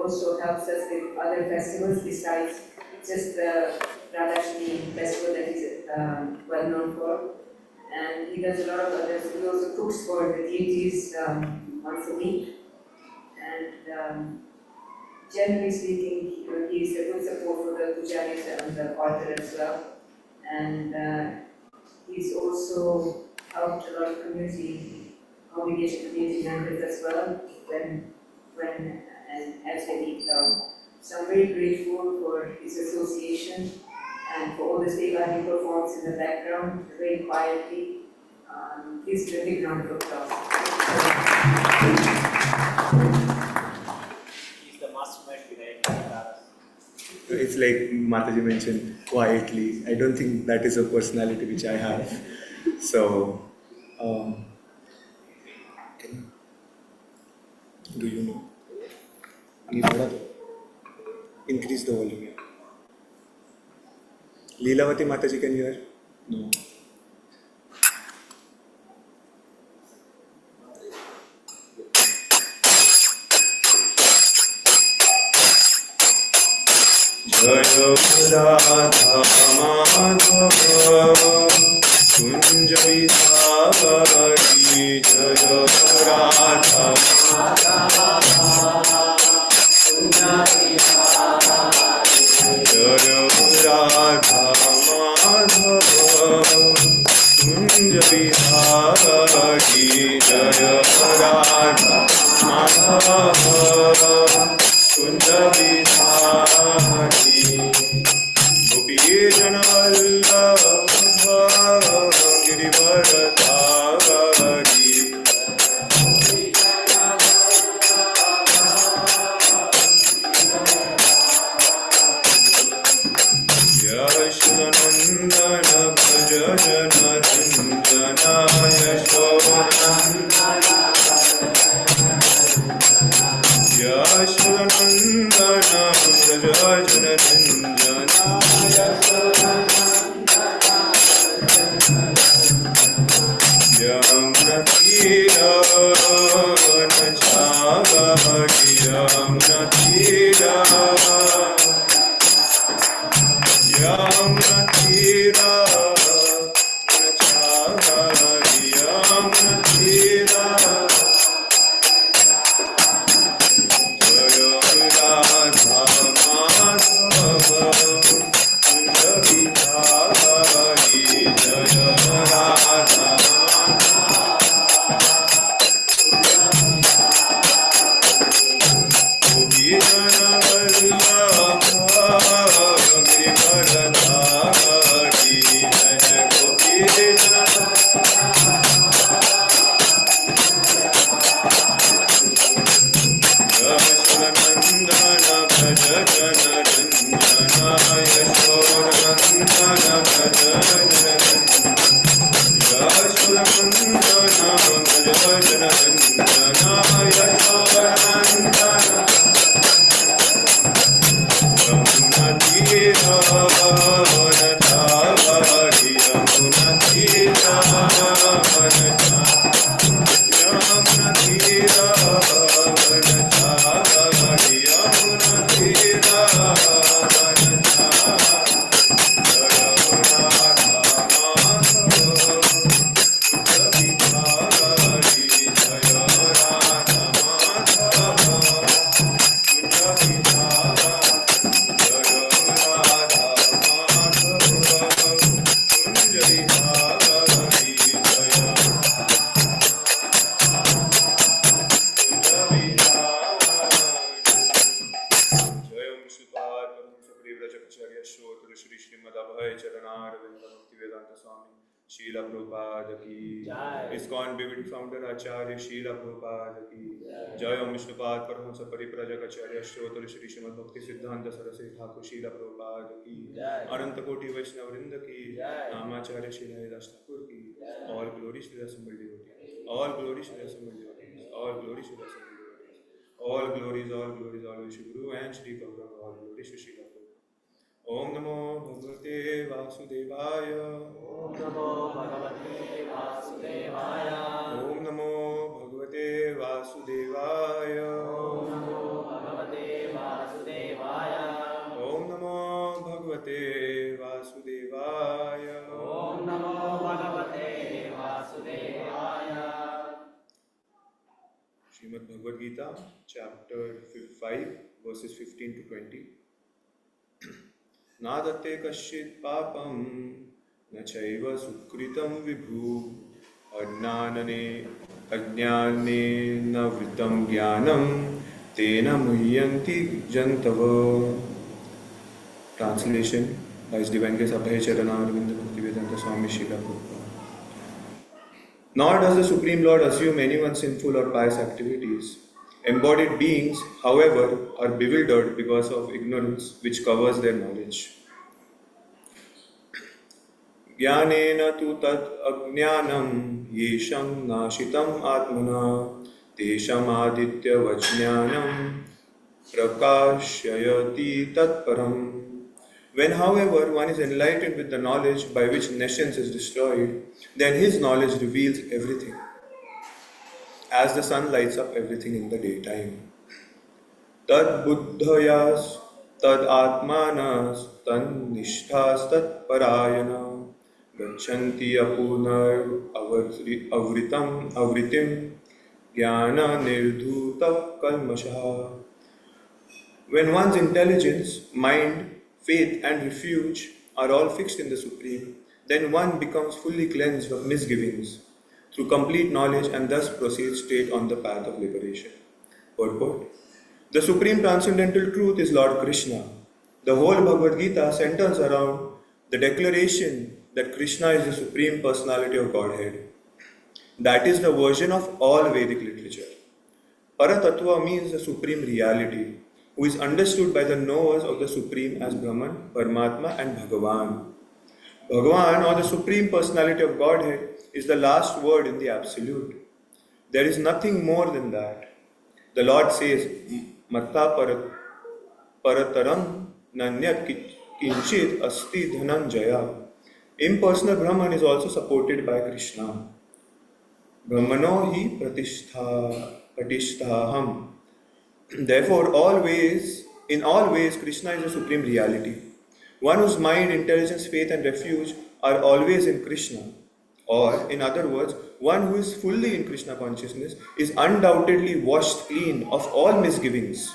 also helps us with other festivals besides just the Radhashmi festival that he's well known for. And he does a lot of others. He also cooks for the deities once a week. And generally speaking, he is a good support for the pujaris and the altar as well. And he's also helped a lot of community congregation community members as well when and as they need help. So I'm very grateful for his association and for all the seva he performs in the background, very quietly. Please give a big round of applause. He's the mastermind behind Guitars. It's like Mataji mentioned, quietly. I don't think that is a personality which I have. So, do you know? Increase the volume here. Leelavati Mataji, can you hear? No. Jaya Radha Madhava Kunja Vidhari Jaya Radha Jaya Radha Madhava Kunja Vidhari Jaya Radha Madhava Kunja Vidhari Gopi Jana Vallabha Girivaradhari Yashodanandana Bhaja Jana Ranjana Yashodanandana Yashodanandana Bhaja Jana Ranjana Yamuna Tira Nachavati Yamuna Tira Yamuna Tira Nachavati Yamuna Tira Jaya Radha Madhava Kunja Vidhari Jaya Radha Gopi Jana Vallabha Girivaradhari Jaya Gopi Jana Yashodanandana Bhaja Jana Ranjana Yashodanandana Bhaja Jana Yashodanandana Bhaja Jana Ranjana Yashodanandana Yamuna Tira Nachavati Yamuna Tira Nachavati Yamuna Tira Nachavati Yamuna Tira Nachavati Jaya Radha Madhava Kunja Vidhari Jaya Radha Madhava Kunja Vidhari Jaya Radha Madhava Kunja Vidhari Jaya Jayam Shubhad Saparivrajacharya Shrotra Shri Srimad Abhay Charanarvinda Mukti Vedanta Swami Srila Prabhupada Ki ISKCON BBD Founder Acharya Srila Prabhupada Ki Jayam Shubhad Paramahamsa Parivrajacharya Shrotra Shri Srimad Bhakti Siddhanta Saraswati Thakur Srila Prabhupada Ki Ananta Koti Vaishnavrinda Ki Namacharya Srila Haridas Thakur Ki All glory to the assembled devotees. All glory to the assembled devotees. All glory to the assembled devotees. All glories, all Shri Guru and Shri Gauranga, all glories to Shri Gauranga. Om Namo Bhagavate Vasudevaya. Om Namo Bhagavate Vasudevaya. Om Namo Bhagavate Vasudevaya. Om Namo Bhagavate Gita, chapter 5, verses 15 to 20. Nadate kashit papam na chaiva sukritam vibhu ajnane na vritam jnanam tena muhyanti jantava. Translation by His Divine Grace Abhay Charana Arvinda Bhaktivedanta Swami Srila Prabhupada. Nor does the Supreme Lord assume anyone's sinful or pious activities. Embodied beings, however, are bewildered because of ignorance which covers their knowledge. Jnanena tu tad ajnanam yesham nashitam atmana tesham aditya vajnanam prakashayati tatparam. When, however, one is enlightened with the knowledge by which nescience is destroyed, then his knowledge reveals everything, as the sun lights up everything in the daytime. Tad buddhayas, tad atmanas, tan nishthas, tat parayana, gachanti apunar avritim, jnana nirdhuta kalmasha. When one's intelligence, mind, faith and refuge are all fixed in the Supreme, then one becomes fully cleansed of misgivings through complete knowledge and thus proceeds straight on the path of liberation. Purport: the Supreme Transcendental Truth is Lord Krishna. The whole Bhagavad Gita centers around the declaration that Krishna is the Supreme Personality of Godhead. That is the version of all Vedic literature. Paratattva means the Supreme Reality, who is understood by the knowers of the Supreme as Brahman, Paramatma and Bhagavan. Bhagavan, or the Supreme Personality of Godhead, is the last word in the Absolute. There is nothing more than that. The Lord says, Matta parataram nanyat kinchit asti dhananjaya. Impersonal Brahman is also supported by Krishna. Brahmano hi pratisthaham. Therefore, in all ways, Krishna is the Supreme Reality. One whose mind, intelligence, faith and refuge are always in Krishna. Or, in other words, one who is fully in Krishna consciousness is undoubtedly washed clean of all misgivings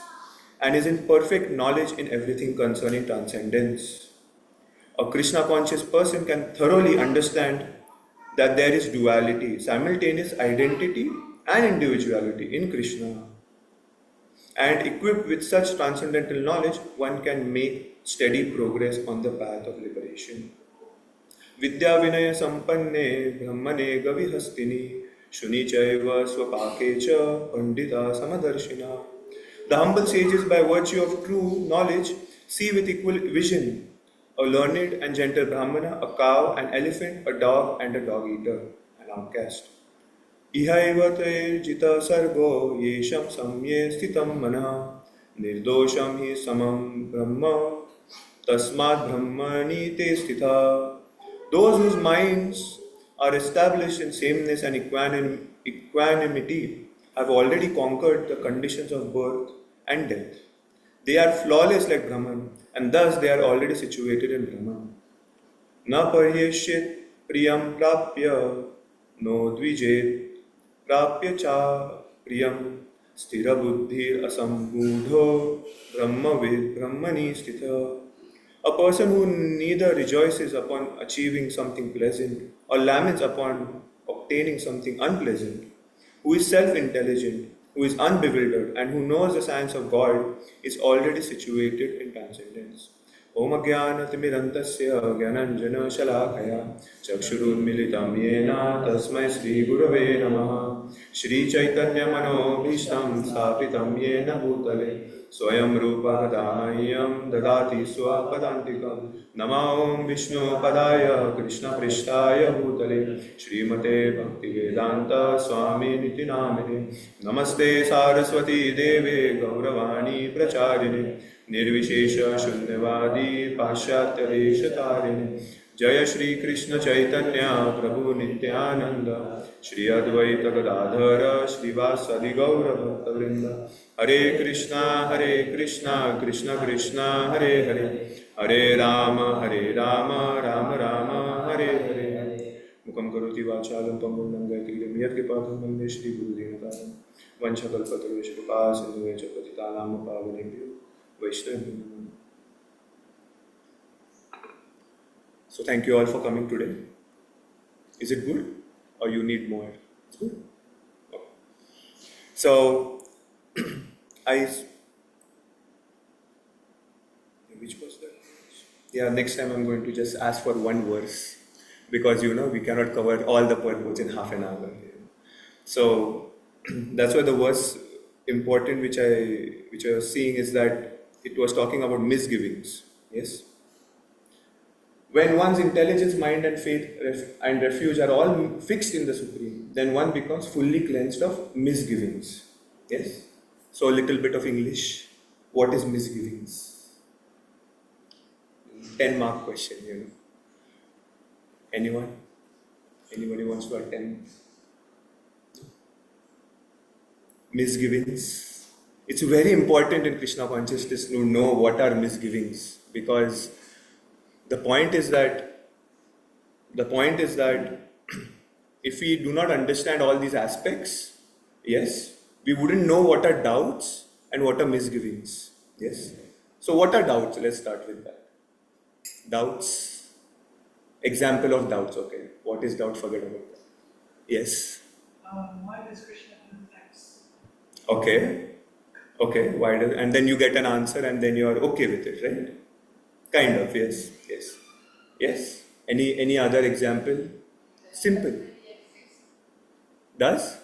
and is in perfect knowledge in everything concerning transcendence. A Krishna conscious person can thoroughly understand that there is duality, simultaneous identity and individuality in Krishna. And equipped with such transcendental knowledge, one can make steady progress on the path of liberation. Vidya Vinaya Sampanne Brahmane Gavihastini Shuni Chaiva Swapakecha Pandita Samadarshina. The humble sages, by virtue of true knowledge, see with equal vision a learned and gentle Brahmana, a cow, an elephant, a dog, and a dog-eater, an outcast. Ihaiva jita sargo yesham samye stitam mana nirdosham hi samam brahma tasmad brahmani te stitha. Those whose minds are established in sameness and equanimity have already conquered the conditions of birth and death. They are flawless like Brahman, and thus they are already situated in Brahman. Na paryeshit priyam prapya no dvijet prapya cha priyam stira buddhir asambudho brahmavid brahmani stitha. A person who neither rejoices upon achieving something pleasant or laments upon obtaining something unpleasant, who is self-intelligent, who is unbewildered, and who knows the science of God, is already situated in transcendence. Om Jnanatimirantasya Jnananjana Shalakaya Chakshurunmilitam Yena Tasmai Sri Gurave Namaha. Shri Chaitanya Manobhishtam Sthapitam Yena Bhutale Swayam Rupa Kadamahyam Dadati Swapadantikam. Nama Om Vishnu Padaya Krishna Prishtaya Bhutale Srimate Bhaktivedanta Swami Niti Namine. Namaste Saraswati Deve Gauravani Pracharine Nirvishesha Shunyavadi Paschatya Veshatarine. Jaya Shri Krishna Chaitanya Prabhu Nityananda Shri Advaita Gadadhara Shri Vasadi Gaura Bhaktavrinda. Hare Krishna Krishna Krishna Hare Hare Hare Rama Rama Rama Hare Hare. Mukam karoti vachalam pangundam gaiti yat kripatam vande Shri Gurudev. Vanchakalpatarush Kripa Sindhuvecha Patitanam Pavanebhyo Vaishnavibhyo Namo. So thank you all for coming today. Is it good? Or you need more? It's good? Okay. So, which was that? Yeah, next time I'm going to just ask for one verse because we cannot cover all the purports in half an hour. So that's why the verse important which I was seeing is that it was talking about misgivings. Yes. When one's intelligence, mind, and faith and refuge are all fixed in the Supreme, then one becomes fully cleansed of misgivings. Yes. So a little bit of English. What is misgivings? 10-mark question, Anyone? Anybody wants to attempt? Misgivings. It's very important in Krishna consciousness to know what are misgivings, because the point is that if we do not understand all these aspects, yes, we wouldn't know what are doubts and what are misgivings. Yes. So what are doubts? Let's start with that. Doubts. Example of doubts. Okay. What is doubt? Forget about that. Yes. Why does Krishna do thanks? Okay. Okay. Why does? And then you get an answer, and then you are okay with it, right? Kind of. Yes. Yes. Yes. Any other example? Simple. Does?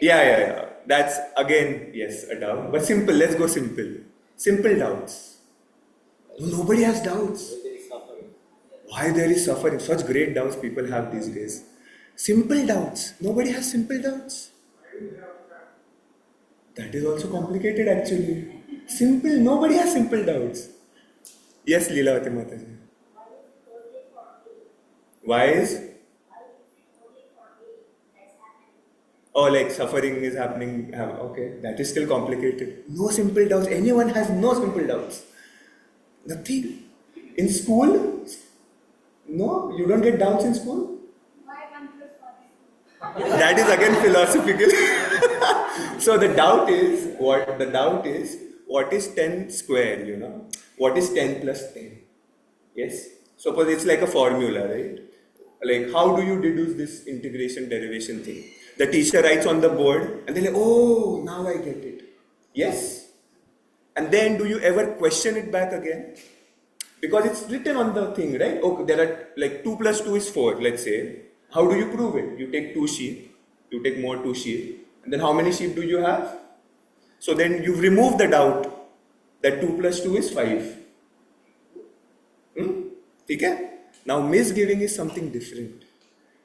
Yeah. That's again, yes, a doubt. But simple. Let's go simple. Simple doubts. Nobody has doubts. There is suffering. Why there is suffering? Such great doubts people have these days. Simple doubts. Nobody has simple doubts. That is also complicated actually. Simple. Nobody has simple doubts. Yes, Leelavati Mataji. Why is? Oh, like suffering is happening. Okay, that is still complicated. No simple doubts. Anyone has no simple doubts. Nothing. In school? No, you don't get doubts in school? That is again philosophical. So the doubt is, what is 10 square, What is 10 plus 10? Yes? Suppose it's like a formula, right? Like, how do you deduce this integration derivation thing? The teacher writes on the board and they're like, oh, now I get it. Yes? And then do you ever question it back again? Because it's written on the thing, right? Okay, there are like 2 plus 2 is 4, let's say. How do you prove it? You take 2 sheep, you take more 2 sheep, and then how many sheep do you have? So then you've removed the doubt that 2 plus 2 is 5. Okay? Now misgiving is something different.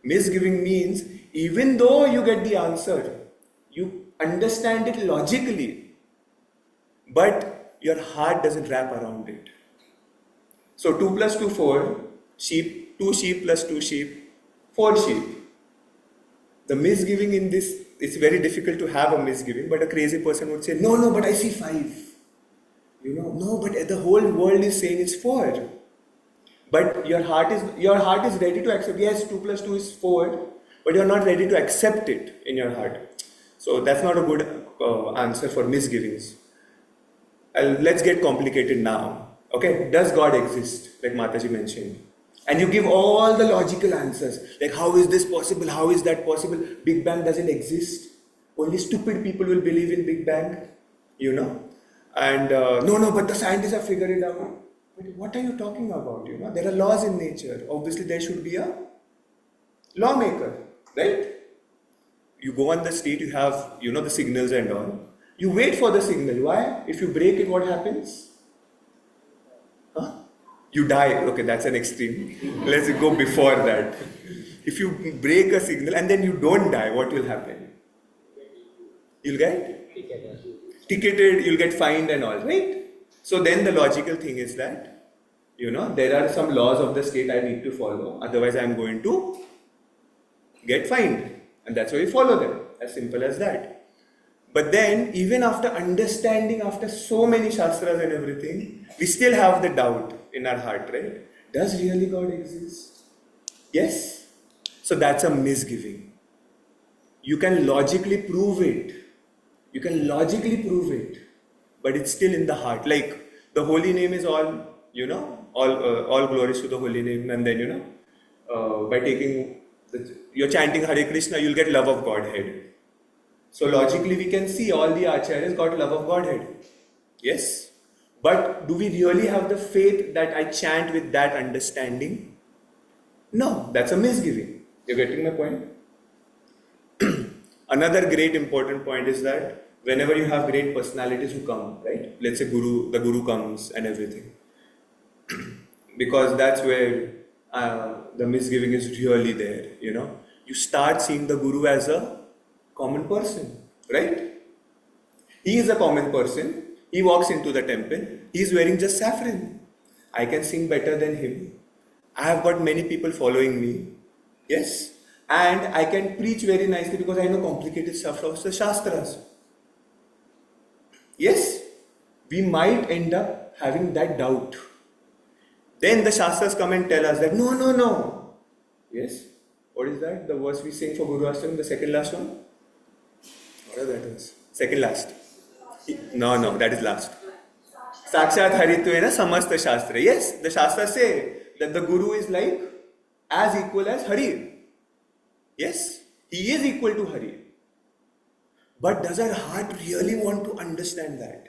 Misgiving means even though you get the answer, you understand it logically, but your heart doesn't wrap around it. So 2 plus 2, 4, sheep, 2 sheep plus 2 sheep, 4 sheep. The misgiving in this, it's very difficult to have a misgiving, but a crazy person would say, no, but I see 5. No, but the whole world is saying it's 4. But your heart is ready to accept, yes, 2 plus 2 is 4, but you're not ready to accept it in your heart. So that's not a good answer for misgivings. Let's get complicated now. Okay, does God exist, like Mataji mentioned? And you give all the logical answers, like how is this possible, how is that possible? Big Bang doesn't exist. Only stupid people will believe in Big Bang, And no, but the scientists have figured it out. But what are you talking about, There are laws in nature. Obviously, there should be a lawmaker, right? You go on the street, you have, the signals and all. You wait for the signal. Why? If you break it, what happens? You die. Okay, that's an extreme. Let's go before that. If you break a signal and then you don't die, what will happen? You'll get ticketed, you'll get fined and all, right? So then the logical thing is that, there are some laws of the state I need to follow. Otherwise, I'm going to get fined. And that's why we follow them. As simple as that. But then, even after understanding, after so many shastras and everything, we still have the doubt in our heart, right? Does really God exist? Yes. So that's a misgiving. You can logically prove it, You can logically prove it, but it's still in the heart. Like the holy name is all, all glories to the holy name, and then by taking you're chanting Hare Krishna, you'll get love of Godhead. So logically, we can see all the acharyas got love of Godhead. Yes, but do we really have the faith that I chant with that understanding? No, that's a misgiving. You're getting my point? Another great important point is that whenever you have great personalities who come, right? Let's say the Guru comes and everything. Because that's where the misgiving is really there, You start seeing the Guru as a common person, right? He is a common person. He walks into the temple. He is wearing just saffron. I can sing better than him. I have got many people following me. Yes. And I can preach very nicely because I know complicated stuff of the Shastras. Yes. We might end up having that doubt. Then the Shastras come and tell us that no. Yes. What is that? The verse we sing for Guru Ashtam, the second last one? What are that verse? Second last. No, that is last. Sakshat Haritvena Samasta Shastra. Yes, the Shastras say that the Guru is like as equal as Hari. Yes, he is equal to Hari. But does our heart really want to understand that?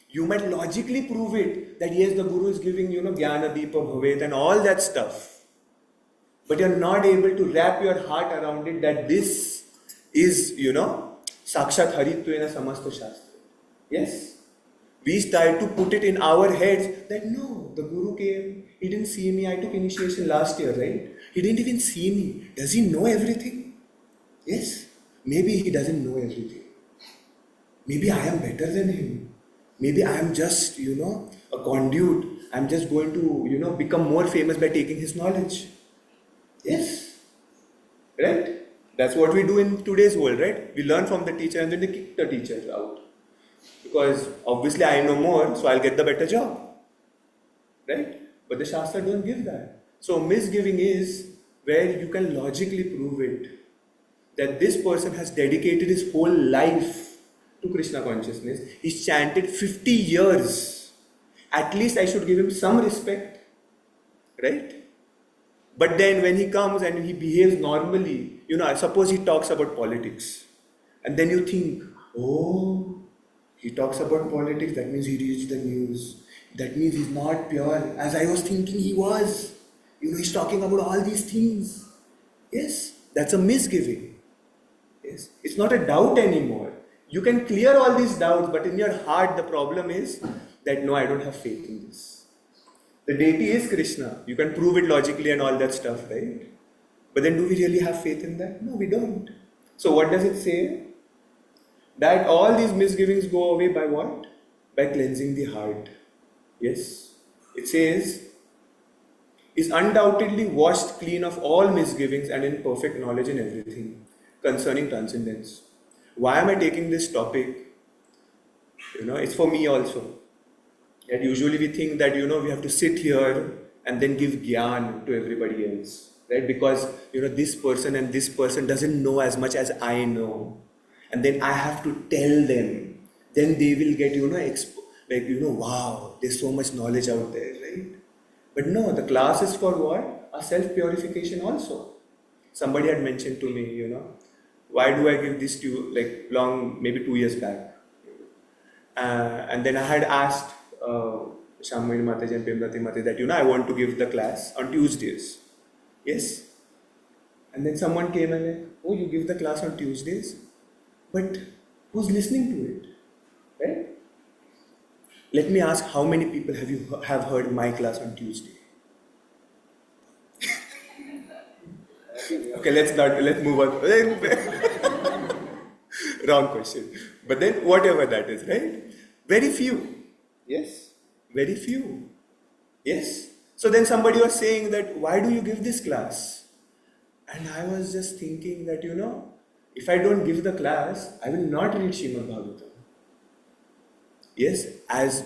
You might logically prove it that yes, the Guru is giving, Jnana Deepa Bhavet and all that stuff. But you're not able to wrap your heart around it that this is, Sakshat Haritvena Samasta Shastra. Yes. We start to put it in our heads that no, the Guru came, he didn't see me, I took initiation last year, right? He didn't even see me. Does he know everything? Yes. Maybe he doesn't know everything. Maybe I am better than him. Maybe I am just, a conduit. I'm just going to, become more famous by taking his knowledge. Yes. Right? That's what we do in today's world, right? We learn from the teacher and then they kick the teacher out. Because obviously I know more, so I'll get the better job. Right? But the Shastra don't give that. So misgiving is where you can logically prove it. That this person has dedicated his whole life to Krishna consciousness. He's chanted 50 years. At least I should give him some respect. Right? But then when he comes and he behaves normally, suppose he talks about politics. And then you think, oh, he talks about politics, that means he reads the news. That means he's not pure, as I was thinking he was. He's talking about all these things. Yes, that's a misgiving. Yes, it's not a doubt anymore. You can clear all these doubts, but in your heart the problem is that no, I don't have faith in this. The deity is Krishna. You can prove it logically and all that stuff, right? But then do we really have faith in that? No, we don't. So what does it say? That all these misgivings go away by what? By cleansing the heart. Yes. It says, is undoubtedly washed clean of all misgivings and in perfect knowledge in everything concerning transcendence. Why am I taking this topic? It's for me also. And usually we think that, we have to sit here and then give gyan to everybody else. Right? Because, this person and this person doesn't know as much as I know. And then I have to tell them. Then they will get, wow, there's so much knowledge out there, right? But no, the class is for what? A self-purification also. Somebody had mentioned to me, why do I give this to you, long, maybe 2 years back. And then I had asked Shamini Mataji and Premrati Mataji that, I want to give the class on Tuesdays. Yes. And then someone came and like, oh, you give the class on Tuesdays? But who's listening to it? Right? Let me ask, how many people have heard my class on Tuesday? Okay, let's move on. Wrong question. But then whatever that is, right? Very few. Yes. Very few. Yes. So then somebody was saying that, why do you give this class? And I was just thinking that, if I don't give the class, I will not read Srimad Bhagavatam. Yes, as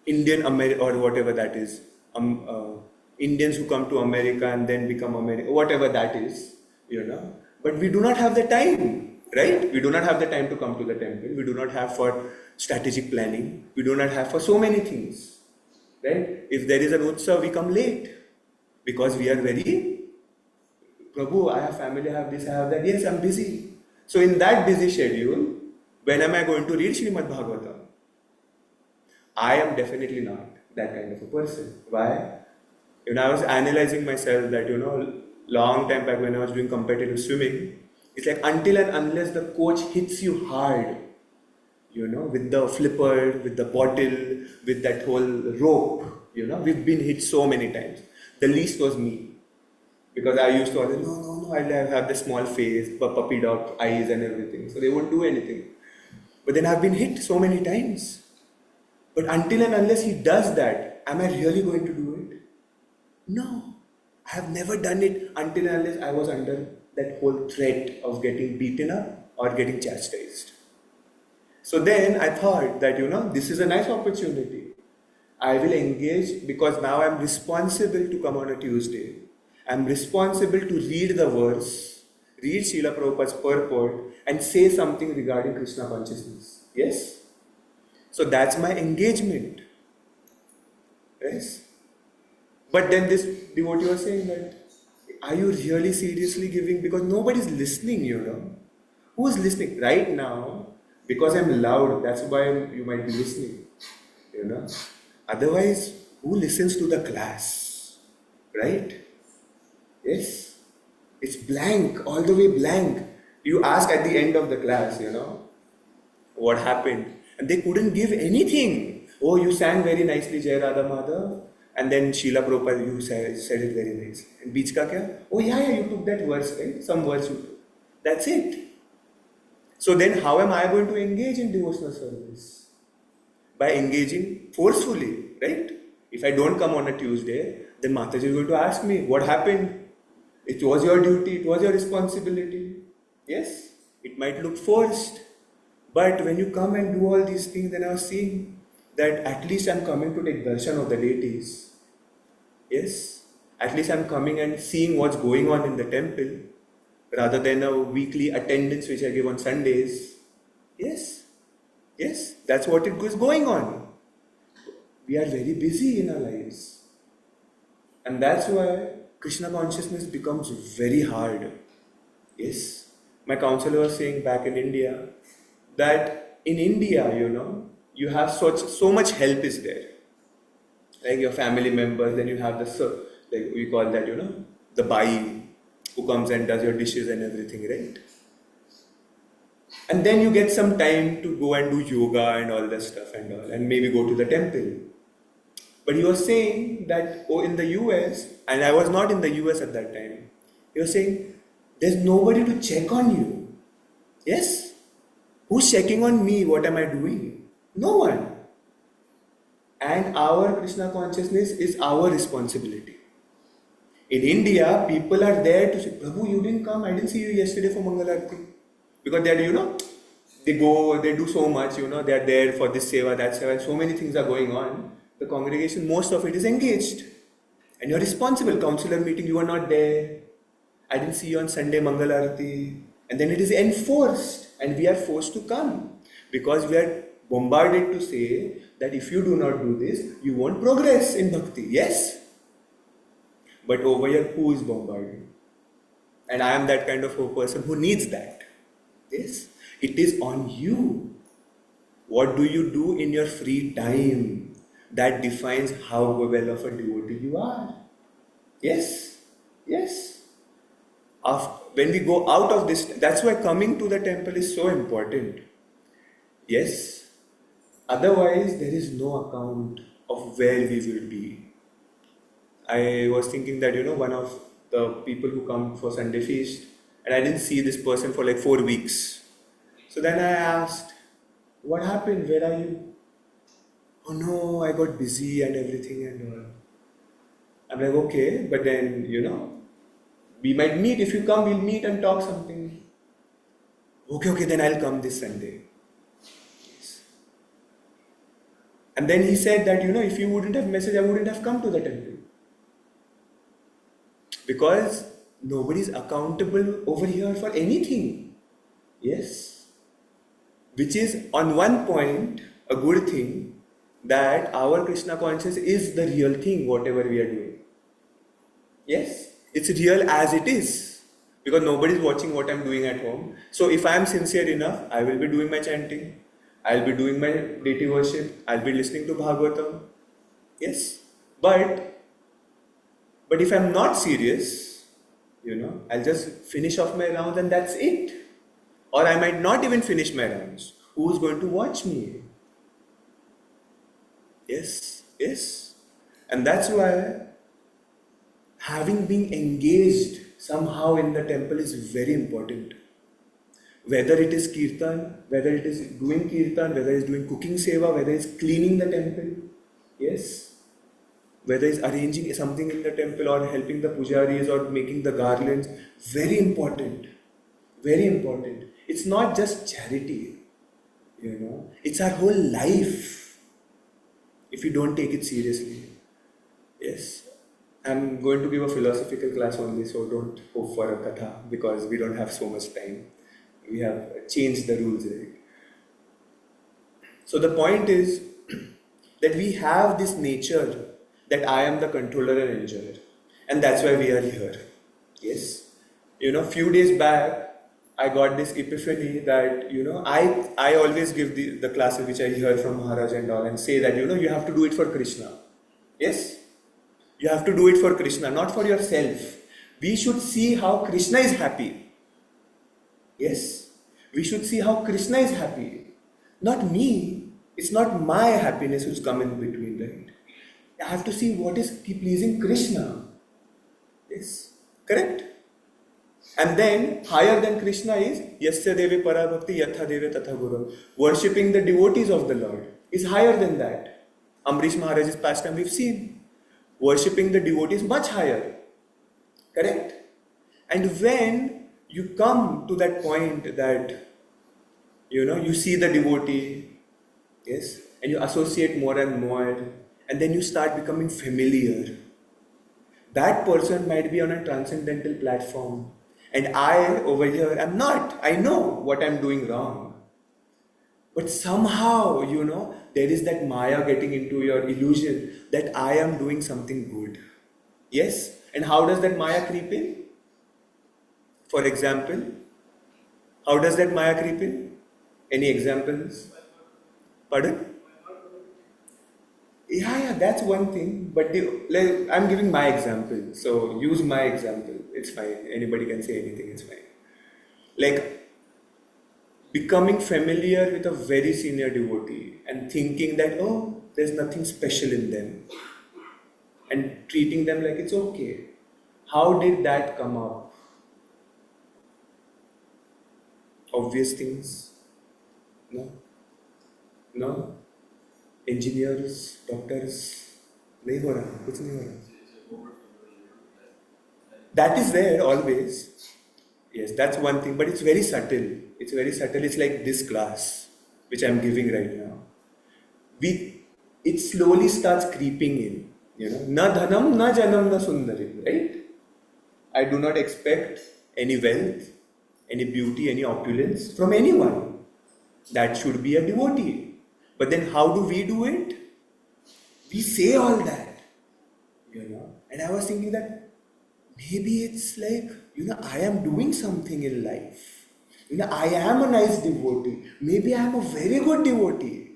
Indian or whatever that is, Indians who come to America and then become American, whatever that is, But we do not have the time. right? We do not have the time to come to the temple. We do not have for strategic planning. We do not have for so many things, right? If there is an utsav, we come late because we are very, Prabhu, I have family, I have this, I have that. Yes, I'm busy. So in that busy schedule, when am I going to read Srimad Bhagavatam? I am definitely not that kind of a person. Why? I was analyzing myself that, long time back when I was doing competitive swimming, it's like until and unless the coach hits you hard, with the flipper, with the bottle, with that whole rope, we've been hit so many times. The least was me. Because I used to always, no, I have the small face, puppy dog eyes and everything. So they won't do anything. But then I've been hit so many times. But until and unless he does that, am I really going to do it? No. I have never done it until and unless I was under that whole threat of getting beaten up or getting chastised. So then I thought that, this is a nice opportunity. I will engage because now I'm responsible to come on a Tuesday. I'm responsible to read the verse, read Srila Prabhupada's purport and say something regarding Krishna consciousness. Yes? So that's my engagement. Yes? But then this devotee was saying that, are you really seriously giving? Because nobody's listening, Who is listening? Right now, because I'm loud, that's why you might be listening, Otherwise, who listens to the class? Right? Yes? It's blank, all the way blank. You ask at the end of the class, what happened? And they couldn't give anything. Oh, you sang very nicely, Jai Radha Madhav. And then Srila Prabhupada, you said it very nice. And beach ka kya? Oh yeah, you took that verse, right? Some verse you took. That's it. So then how am I going to engage in devotional service? By engaging forcefully, right? If I don't come on a Tuesday, then Mataji is going to ask me, what happened? It was your duty, it was your responsibility. Yes, it might look forced. But when you come and do all these things, then I was seeing that at least I'm coming to take darshan of the deities. Yes, at least I'm coming and seeing what's going on in the temple rather than a weekly attendance which I give on Sundays. Yes, that's what it is going on. We are very busy in our lives. And that's why Krishna consciousness becomes very hard. Yes, my counselor was saying back in India that in India, you have so much help is there. Like your family members, then you have like we call that, the bai who comes and does your dishes and everything, right? And then you get some time to go and do yoga and all that stuff and maybe go to the temple. But he was saying that, in the US, and I was not in the US at that time, he was saying, there's nobody to check on you. Yes? Who's checking on me? What am I doing? No one. And our Krishna consciousness is our responsibility. In India, people are there to say, Prabhu, you didn't come. I didn't see you yesterday for Mangalarti. Because they are, they go, they do so much, they are there for this seva, that seva, so many things are going on. The congregation, most of it is engaged. And you're responsible. Counselor meeting, you are not there. I didn't see you on Sunday Mangalarti. And then it is enforced. And we are forced to come. Because we are bombarded to say that if you do not do this, you won't progress in bhakti. Yes? But over here, who is bombarded? And I am that kind of a person who needs that. Yes? It is on you. What do you do in your free time? That defines how well of a devotee you are. Yes? Yes. When we go out of this, that's why coming to the temple is so important. Yes? Otherwise, there is no account of where we will be. I was thinking that, one of the people who come for Sunday feast, and I didn't see this person for like 4 weeks. So then I asked, what happened? Where are you? Oh no, I got busy and everything and all. I'm like, okay, but then, we might meet. If you come, we'll meet and talk something. Okay, then I'll come this Sunday. Yes. And then he said that, if you wouldn't have messaged, I wouldn't have come to the temple. Because nobody's accountable over here for anything. Yes. Which is on one point a good thing, that our Krishna consciousness is the real thing, whatever we are doing. Yes, it's real as it is. Because nobody is watching what I'm doing at home. So if I am sincere enough, I will be doing my chanting. I'll be doing my deity worship. I'll be listening to Bhagavatam. Yes. But if I'm not serious, I'll just finish off my rounds and that's it. Or I might not even finish my rounds. Who's going to watch me? Yes. And that's why having been engaged somehow in the temple is very important. Whether it is kirtan, whether it is doing kirtan, whether it is doing cooking seva, whether it's cleaning the temple, yes, whether it's arranging something in the temple or helping the pujaris or making the garlands, very important. Very important. It's not just charity, it's our whole life if you don't take it seriously. Yes. I'm going to give a philosophical class only, so don't hope for a katha because we don't have so much time. We have changed the rules, right? So the point is that we have this nature that I am the controller and enjoyer, and that's why we are here. Yes. Few days back, I got this epiphany that, I always give the classes which I hear from Maharaj and all and say that, you have to do it for Krishna. Yes. You have to do it for Krishna, not for yourself. We should see how Krishna is happy. Yes. We should see how Krishna is happy. Not me. It's not my happiness which comes in between, right? I have to see what is pleasing Krishna. Yes. Correct? And then, higher than Krishna is Yasya Deve Parabhakti Yatha Deve Tatha Guru. Worshipping the devotees of the Lord is higher than that. Amrish Maharaj's pastime we've seen. Worshipping the devotees much higher. Correct? And when you come to that point that, you see the devotee, yes, and you associate more and more, and then you start becoming familiar. That person might be on a transcendental platform. And I, over here, am not. I know what I'm doing wrong. But somehow, there is that Maya getting into your illusion that I am doing something good. Yes? And how does that Maya creep in? For example, how does that Maya creep in? Any examples? Pardon? Yeah, that's one thing. But I'm giving my example. So use my example. It's fine. Anybody can say anything. It's fine. Like becoming familiar with a very senior devotee and thinking that, oh, there's nothing special in them. And treating them like it's okay. How did that come up? Obvious things? No? Engineers, doctors, nahi ho raha, kuch nahi ho raha. That is there always. Yes, that's one thing, but it's very subtle. It's very subtle. It's like this class, which I'm giving right now. It slowly starts creeping in. Na dhanam, na janam, na sundarim, right? I do not expect any wealth, any beauty, any opulence from anyone. That should be a devotee. But then how do we do it? We say all that, And I was thinking that maybe it's like, I am doing something in life. I am a nice devotee. Maybe I am a very good devotee.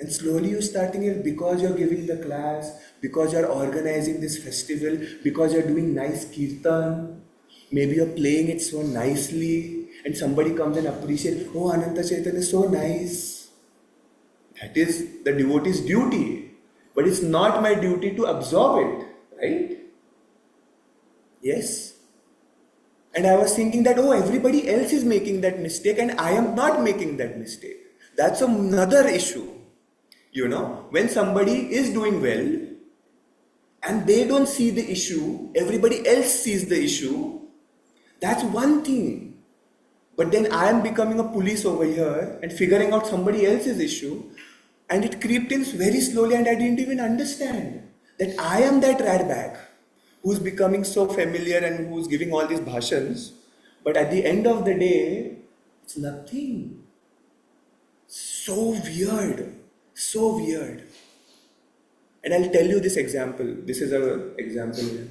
And slowly you're starting it because you're giving the class, because you're organizing this festival, because you're doing nice kirtan. Maybe you're playing it so nicely and somebody comes and appreciates, oh, Ananta Chaitanya is so nice. That is the devotee's duty. But it's not my duty to absorb it, right? Yes. And I was thinking that, oh, everybody else is making that mistake and I am not making that mistake. That's another issue. When somebody is doing well and they don't see the issue, everybody else sees the issue, that's one thing. But then I am becoming a police over here and figuring out somebody else's issue, and it crept in very slowly and I didn't even understand that I am that rat bag who's becoming so familiar and who's giving all these bhashans. But at the end of the day, It's nothing. So weird. So weird. And I'll tell you this example. This is an example here.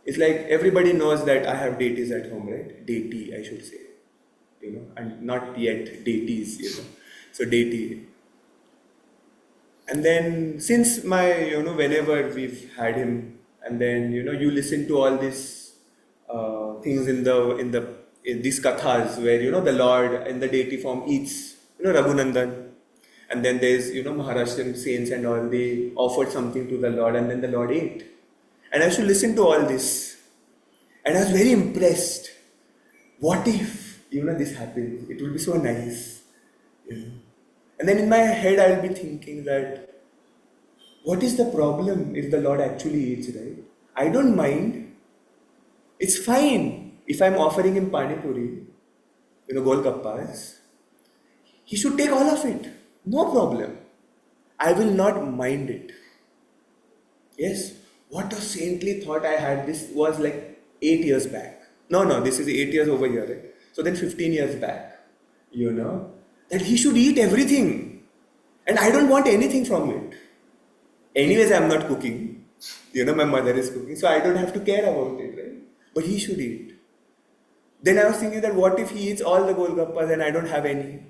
It's like everybody knows that I have deities at home, right? Deity, I should say. And not yet deities, So deity. And then since whenever we've had him, and then you listen to all these things in these kathas where the Lord in the deity form eats, Raghunandan, and then there's Maharashtrian saints and all, they offered something to the Lord and then the Lord ate. And I used to listen to all this, and I was very impressed. What if this happens? It would be so nice. And then in my head I'll be thinking that, what is the problem if the Lord actually eats, right? I don't mind. It's fine if I'm offering him pani puri, golgappas. He should take all of it. No problem. I will not mind it. Yes, what a saintly thought I had. This was like 8 years back. No, this is 8 years over here, right? So then 15 years back, that he should eat everything. And I don't want anything from it. Anyways, I'm not cooking. My mother is cooking, so I don't have to care about it, right? But he should eat. Then I was thinking that what if he eats all the golgappas and I don't have any?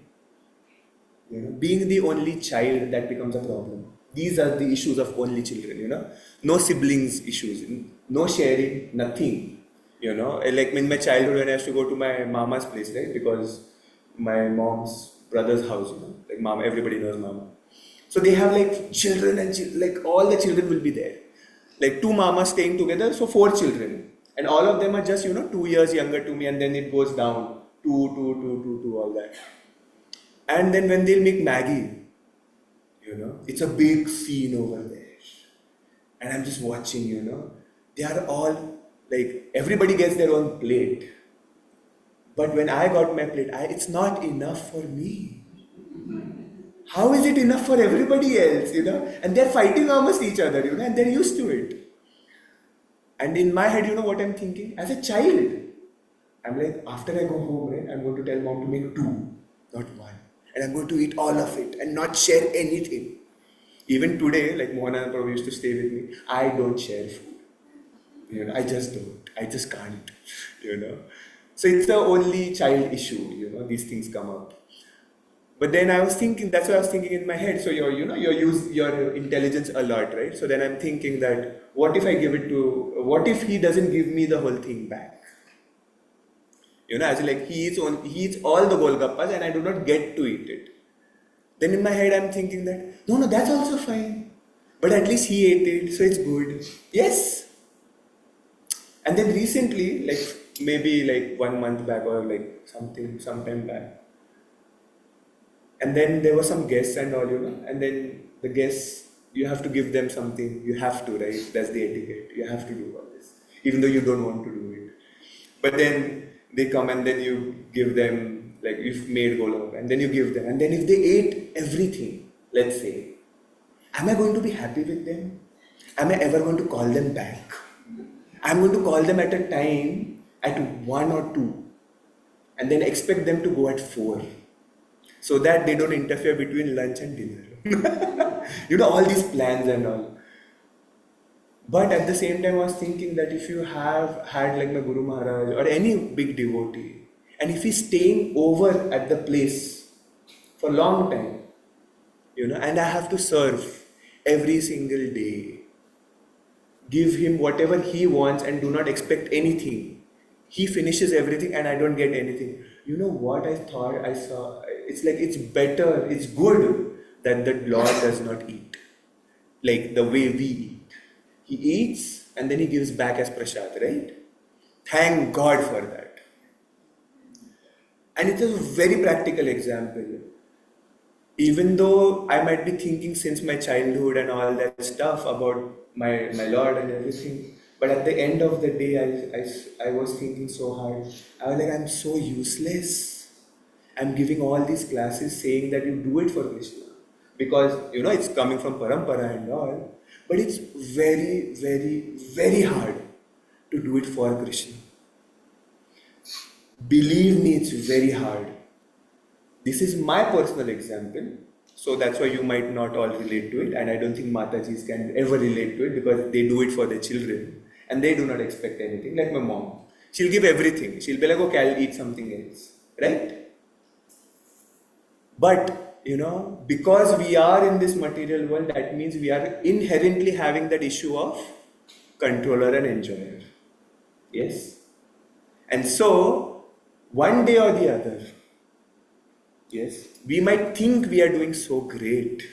Being the only child, that becomes a problem. These are the issues of only children, No siblings issues, no sharing, nothing. Like in my childhood when I used to go to my mama's place, right? Because my mom's brother's house, like mama, everybody knows mama. So they have like children and like all the children will be there. Like 2 mamas staying together, so 4 children. And all of them are just, 2 years younger to me, and then it goes down. 2, all that. And then when they'll make Maggie, it's a big scene over there. And I'm just watching, they are all, like, everybody gets their own plate. But when I got my plate, it's not enough for me. How is it enough for everybody else, And they're fighting almost each other, and they're used to it. And in my head, what I'm thinking? As a child, I'm like, after I go home, right, I'm going to tell mom to make 2, not 1. And I'm going to eat all of it and not share anything. Even today, like Mohana probably used to stay with me, I don't share food. I just don't. I just can't, So it's the only child issue, these things come up. But then I was thinking, that's what I was thinking in my head. So you use your intelligence a lot, right? So then I'm thinking that, what if he doesn't give me the whole thing back? As like he eats all the golgappas and I do not get to eat it. Then in my head I'm thinking that, no, that's also fine. But at least he ate it, so it's good. Yes. And then recently, like maybe like 1 month back or like sometime back, and then there were some guests and all, and then the guests, you have to give them something. You have to, right? That's the etiquette. You have to do all this, even though you don't want to do it. But then they come and then you give them, like you've made golgappa, and then you give them. And then if they ate everything, let's say, am I going to be happy with them? Am I ever going to call them back? I'm going to call them at a time at 1 or 2, and then expect them to go at 4. So that they don't interfere between lunch and dinner. All these plans and all. But at the same time, I was thinking that if you have had like my Guru Maharaj or any big devotee, and if he's staying over at the place for a long time, and I have to serve every single day, give him whatever he wants and do not expect anything. He finishes everything and I don't get anything. You know what I thought I saw? It's like it's better, it's good that the Lord does not eat. Like the way we eat. He eats and then he gives back as prasad, right? Thank God for that. And it's a very practical example. Even though I might be thinking since my childhood and all that stuff about my Lord and everything, but at the end of the day, I was thinking so hard. I was like, I'm so useless. I'm giving all these classes saying that you do it for Krishna. Because, it's coming from parampara and all. But it's very, very, very hard to do it for Krishna. Believe me, it's very hard. This is my personal example, so that's why you might not all relate to it, and I don't think Matajis can ever relate to it because they do it for their children and they do not expect anything. Like my mom, she'll give everything. She'll be like, okay, I'll eat something else, right? But because we are in this material world, that means we are inherently having that issue of controller and enjoyer. Yes? And so, one day or the other, yes, we might think we are doing so great,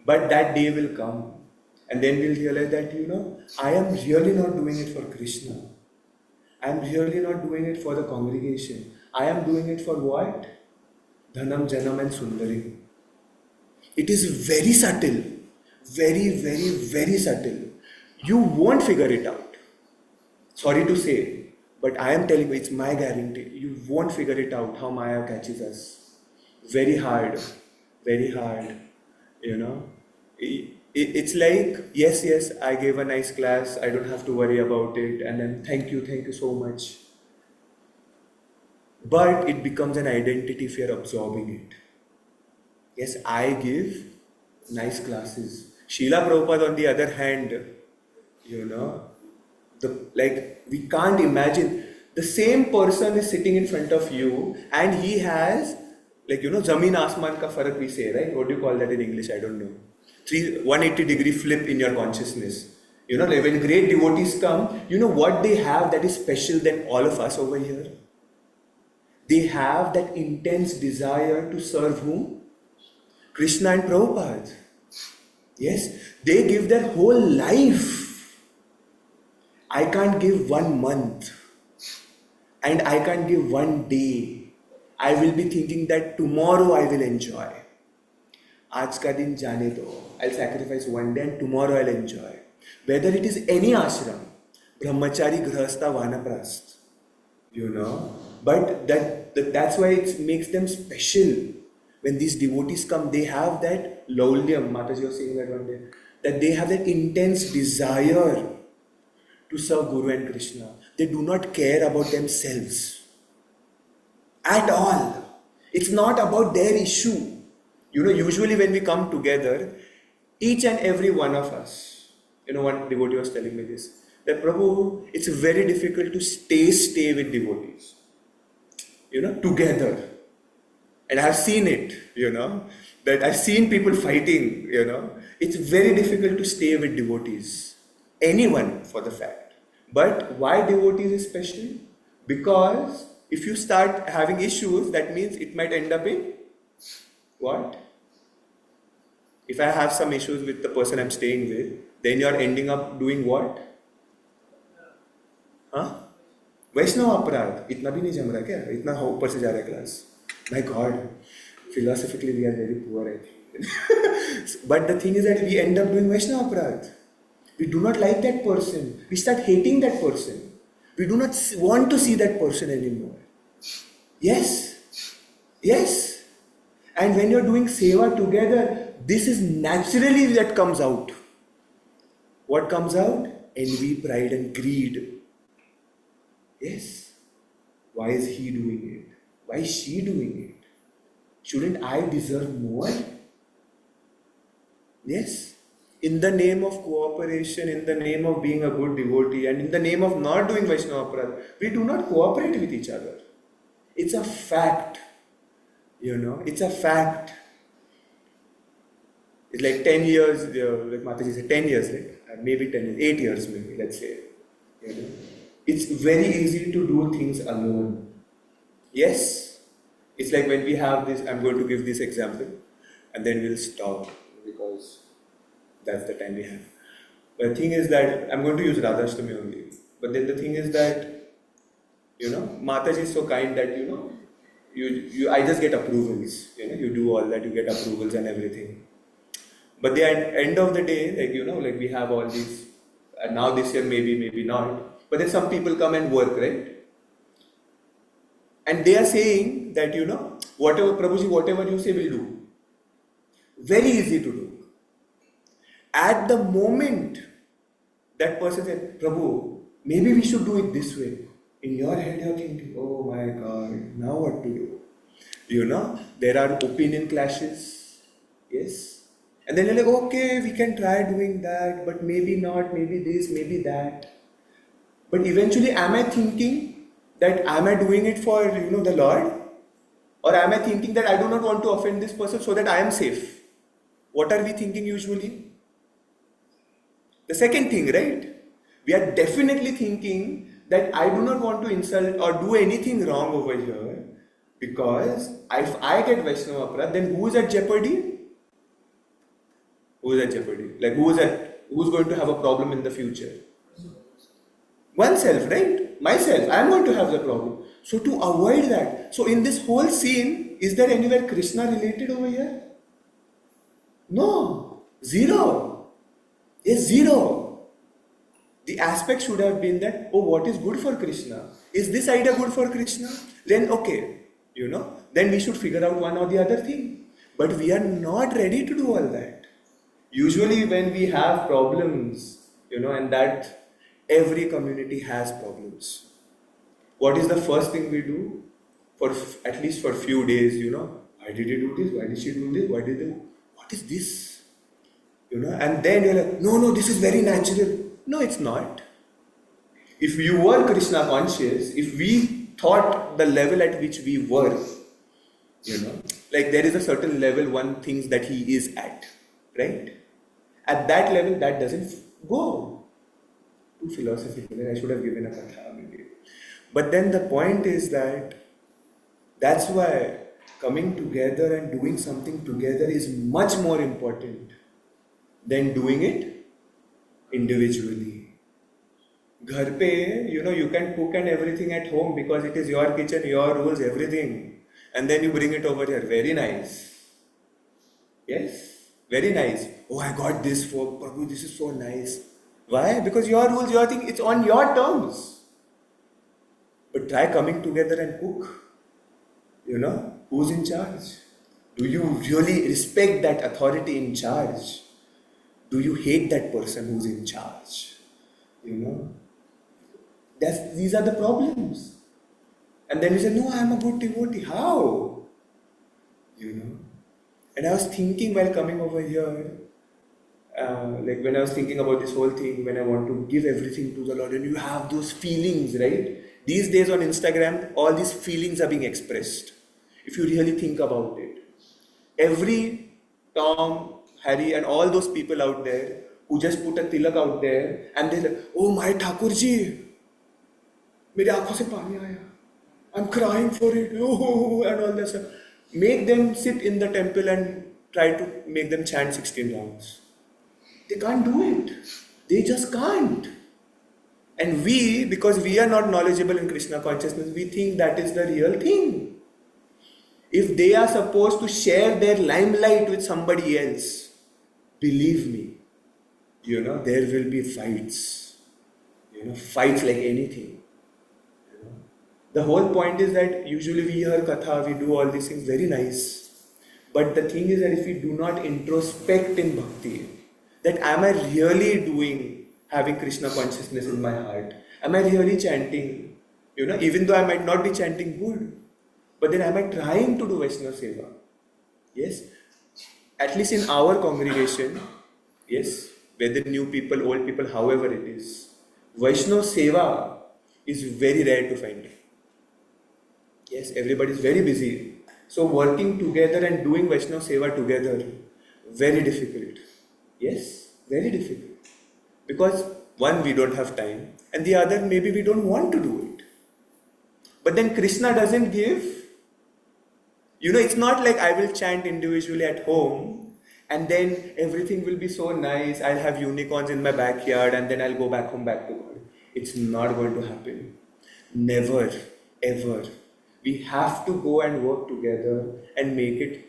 but that day will come. And then we'll realize that, I am really not doing it for Krishna. I am really not doing it for the congregation. I am doing it for what? Dhanam, Janam and Sundari. It is very subtle. Very, very, very subtle. You won't figure it out. Sorry to say, but I am telling you, it's my guarantee. You won't figure it out how Maya catches us. Very hard. Very hard. It's like, yes, I gave a nice class. I don't have to worry about it. And then thank you so much. But it becomes an identity if you're absorbing it. Yes, I give nice classes. Srila Prabhupada, on the other hand, we can't imagine. The same person is sitting in front of you and he has, Zameen Asman ka farak we say, right? What do you call that in English? I don't know. 180-degree flip in your consciousness. When great devotees come, what they have that is special than all of us over here? They have that intense desire to serve whom? Krishna and Prabhupada. Yes, they give their whole life. I can't give 1 month. And I can't give 1 day. I will be thinking that tomorrow I will enjoy. Aaj ka din jaane do. I'll sacrifice 1 day and tomorrow I'll enjoy. Whether it is any ashram, brahmachari, grihastha, vanaprastha, but that's why it makes them special. When these devotees come, they have that laulyam, Mataji was saying that one day, that they have that intense desire to serve Guru and Krishna. They do not care about themselves at all. It's not about their issue. Usually when we come together, each and every one of us, one devotee was telling me this, that Prabhu, it's very difficult to stay with devotees, together. And I've seen it, that I've seen people fighting, It's very difficult to stay with devotees. Anyone, for the fact. But why devotees is special? Because if you start having issues, that means it might end up in what? If I have some issues with the person I'm staying with, then you're ending up doing what? Huh? वैष्णव अपराध इतना भी नहीं जम रहा क्या? इतना ऊपर से जा रहा है class. My God, philosophically we are very poor, I think. But the thing is that we end up doing Vaishnava aparadh. We do not like that person. We start hating that person. We do not want to see that person anymore. Yes. And when you're doing seva together, this is naturally that comes out. What comes out? Envy, pride and greed. Yes. Why is he doing it? Why is she doing it? Shouldn't I deserve more? Yes. In the name of cooperation, in the name of being a good devotee, and in the name of not doing Vaishnava aparadh, we do not cooperate with each other. It's a fact. It's a fact. It's like 10 years, like Mataji said, 10 years, right? Maybe 10 years, 8 years maybe, let's say. It's very easy to do things alone. Yes. It's like when we have this, I'm going to give this example, and then we'll stop because that's the time we have. But the thing is that, I'm going to use Radhashtami only. But then the thing is that, Mataji is so kind that, I just get approvals. You do all that, you get approvals and everything. But the end of the day, like we have all these, and now this year maybe not. But then some people come and work, right? And they are saying that, whatever, Prabhuji, whatever you say, we'll do. Very easy to do. At the moment, that person said, Prabhu, maybe we should do it this way. In your head, you're thinking, oh my God, now what to do? There are opinion clashes, yes. And then you're like, okay, we can try doing that, but maybe not, maybe this, maybe that. But eventually, am I thinking that am I doing it for the Lord? Or am I thinking that I do not want to offend this person so that I am safe? What are we thinking usually? The second thing, right? We are definitely thinking that I do not want to insult or do anything wrong over here, because if I get Vaishnava Aparadh, then who is at jeopardy? Who is at jeopardy? Like who's going to have a problem in the future? Oneself, right? Myself, I am going to have the problem. So to avoid that, so in this whole scene, is there anywhere Krishna related over here? No. Zero. Yes, zero. The aspect should have been that, oh, what is good for Krishna? Is this idea good for Krishna? Then okay, then we should figure out one or the other thing. But we are not ready to do all that. Usually when we have problems, and that every community has problems. What is the first thing we do? At least for few days, why did he do this? Why did she do this? What is this? And then you're like, no, this is very natural. No, it's not. If you were Krishna conscious, if we thought the level at which we were, like there is a certain level one thinks that he is at, right? At that level, that doesn't go. Too philosophical. I should have given a katha maybe. But then the point is that's why coming together and doing something together is much more important than doing it individually. Ghar pe, you can cook and everything at home because it is your kitchen, your rules, everything. And then you bring it over here. Very nice. Yes? Very nice. Oh, I got this for Prabhu, this is so nice. Why? Because your rules, your thing, it's on your terms. But try coming together and cook. Who's in charge? Do you really respect that authority in charge? Do you hate that person who's in charge? These are the problems. And then you say, no, I am a good devotee. How? And I was thinking while coming over here, like when I was thinking about this whole thing, when I want to give everything to the Lord, and you have those feelings, right? These days on Instagram, all these feelings are being expressed. If you really think about it. Every Tom, Harry and all those people out there who just put a tilak out there and they're like, oh my Thakurji, mere aankhon se pani aaya. I'm crying for it. Oh, and all that stuff. Make them sit in the temple and try to make them chant 16 rounds. They can't do it. They just can't. And we, because we are not knowledgeable in Krishna consciousness, we think that is the real thing. If they are supposed to share their limelight with somebody else, believe me, there will be fights. Fights like anything. The whole point is that usually we hear katha, we do all these things, very nice. But the thing is that if we do not introspect in bhakti, that am I really having Krishna consciousness in my heart? Am I really chanting? Even though I might not be chanting good, but then am I trying to do Vaishnava Seva? Yes? At least in our congregation, yes, whether new people, old people, however it is, Vaishnava Seva is very rare to find. Yes, everybody is very busy. So working together and doing Vaishnava Seva together, very difficult. Yes, very difficult. Because one, we don't have time, and the other, maybe we don't want to do it. But then Krishna doesn't give. It's not like I will chant individually at home and then everything will be so nice. I'll have unicorns in my backyard and then I'll go back home back to God. It's not going to happen. Never, ever. We have to go and work together and make it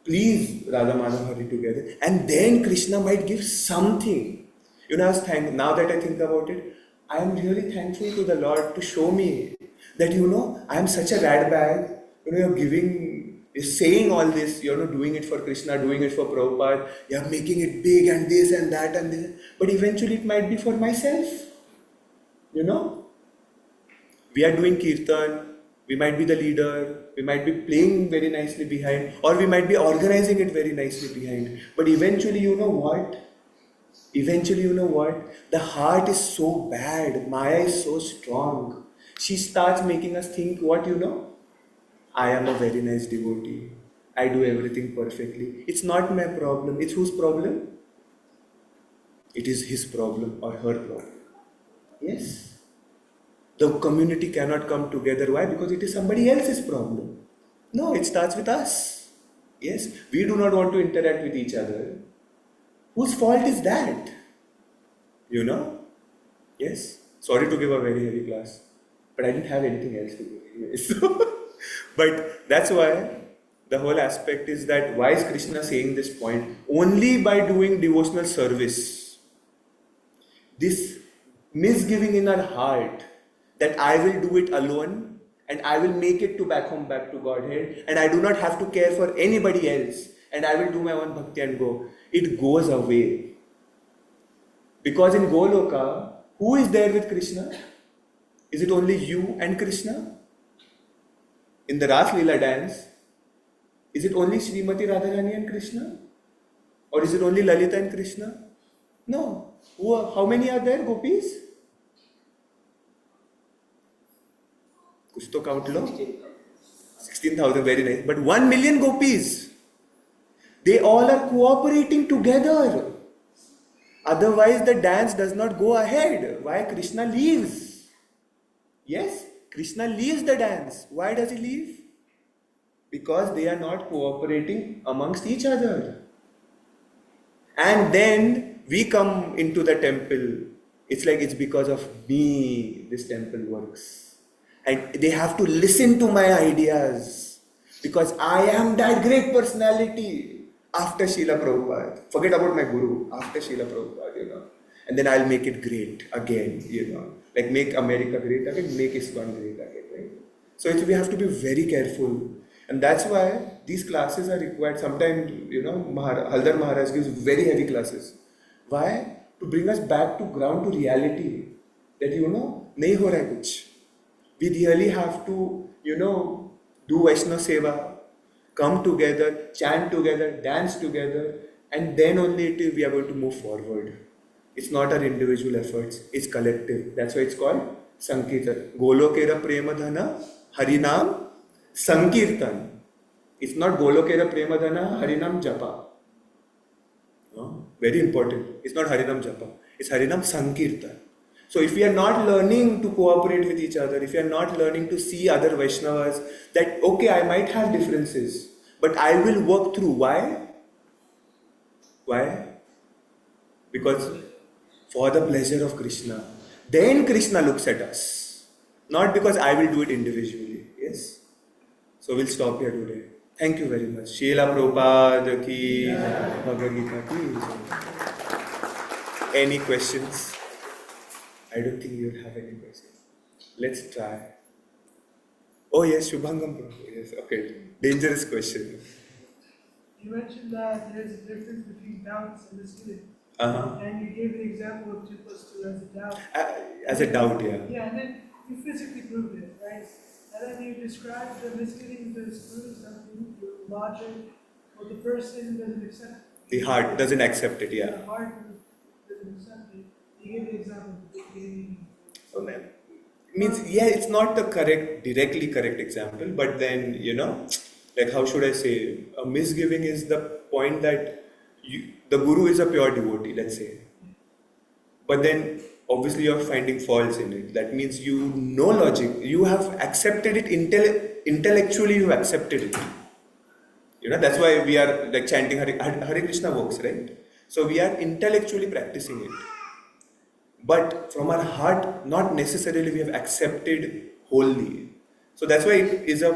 please Radha Madhav Hari together. And then Krishna might give something. Now that I think about it, I am really thankful to the Lord to show me that, I am such a rat bag. You're saying all this, you're not doing it for Krishna, doing it for Prabhupada, you're making it big and this and that and this. But eventually it might be for myself. We are doing kirtan, we might be the leader, we might be playing very nicely behind, or we might be organizing it very nicely behind. But eventually, you know what? Eventually, you know what? The heart is so bad, Maya is so strong. She starts making us think what, you know? I am a very nice devotee. I do everything perfectly. It's not my problem. It's whose problem? It is his problem or her problem. Yes. The community cannot come together. Why? Because it is somebody else's problem. No, it starts with us. Yes. We do not want to interact with each other. Whose fault is that? You know? Yes. Sorry to give a very heavy class, but I didn't have anything else to give anyway. So, but that's why the whole aspect is that why is Krishna saying this point? Only by doing devotional service, this misgiving in our heart that I will do it alone and I will make it to back home, back to Godhead, and I do not have to care for anybody else and I will do my own bhakti and go. It goes away. Because in Goloka, who is there with Krishna? Is it only you and Krishna? In the Ras Leela dance, is it only Srimati Radharani and Krishna? Or is it only Lalita and Krishna? No. How many are there, gopis? Kuch to count lo? 16,000, very nice. But 1 million gopis. They all are cooperating together. Otherwise, the dance does not go ahead. Why? Krishna leaves. Yes, Krishna leaves the dance. Why does he leave? Because they are not cooperating amongst each other. And then we come into the temple. It's like it's because of me this temple works. And they have to listen to my ideas. Because I am that great personality. After Srila Prabhupada, forget about my guru, after Srila Prabhupada, you know, and then I'll make it great again, you know, like make America great again, make ISKCON great again, right? So we have to be very careful, and that's why these classes are required. Sometimes, you know, Haldar Maharaj gives very heavy classes. Why? To bring us back to ground, to reality, that, you know, nahi ho raha hai kuch. We really have to, you know, do Vaishnava Seva, come together, chant together, dance together, and then only we are going to move forward. It's not our individual efforts, it's collective. That's why it's called Sankirtan. Golokera Premadhana Harinam Sankirtan. It's not Golokera Premadhana Harinam Japa. No? Very important. It's not Harinam Japa. It's Harinam Sankirtan. So if we are not learning to cooperate with each other, if we are not learning to see other Vaishnavas, that okay, I might have differences, but I will work through. Why? Why? Because for the pleasure of Krishna. Then Krishna looks at us. Not because I will do it individually. Yes? So we'll stop here today. Thank you very much. Srila Prabhupada ki, Bhagavad Gita ki. Any questions? I don't think you'll have any questions. Let's try. Oh yes, Shubhangam Prabhu. Yes, okay. Dangerous question. You mentioned that there's a difference between doubts and misgivings. Uh-huh. And you gave an example of 2 plus 2 as a doubt. As a doubt, yeah. Yeah, and then you physically proved it, right? And then you described the misgivings as proving something through logic, or the person doesn't accept it. The heart doesn't accept it, yeah. The heart doesn't accept it. You gave an example of the beginning. So then, means, yeah, it's not the directly correct example, but then, you know, like how should I say, a misgiving is the point that the guru is a pure devotee, let's say. But then, obviously you're finding faults in it. That means you know logic, you have accepted it, intellectually you have accepted it. You know, that's why we are like chanting Hare Krishna works, right? So we are intellectually practicing it. But from our heart, not necessarily we have accepted wholly. So that's why it is a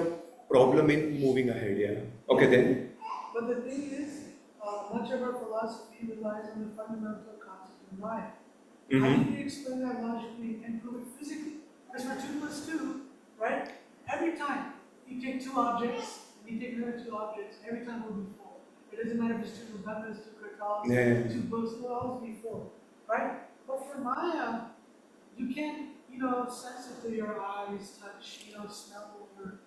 problem in moving ahead, yeah. Okay then. But the thing is, much of our philosophy relies on the fundamental concept of mind. How do you explain that logically and prove it physically? Because for 2 plus 2, right? Every time you take 2 objects, and you take another 2 objects, every time will be 4. It doesn't matter if it's 2 Buddhas, 2 Kirtals, 2 books, it'll always be 4, right? But for Maya, you can't, sense it through your eyes, touch, smell, or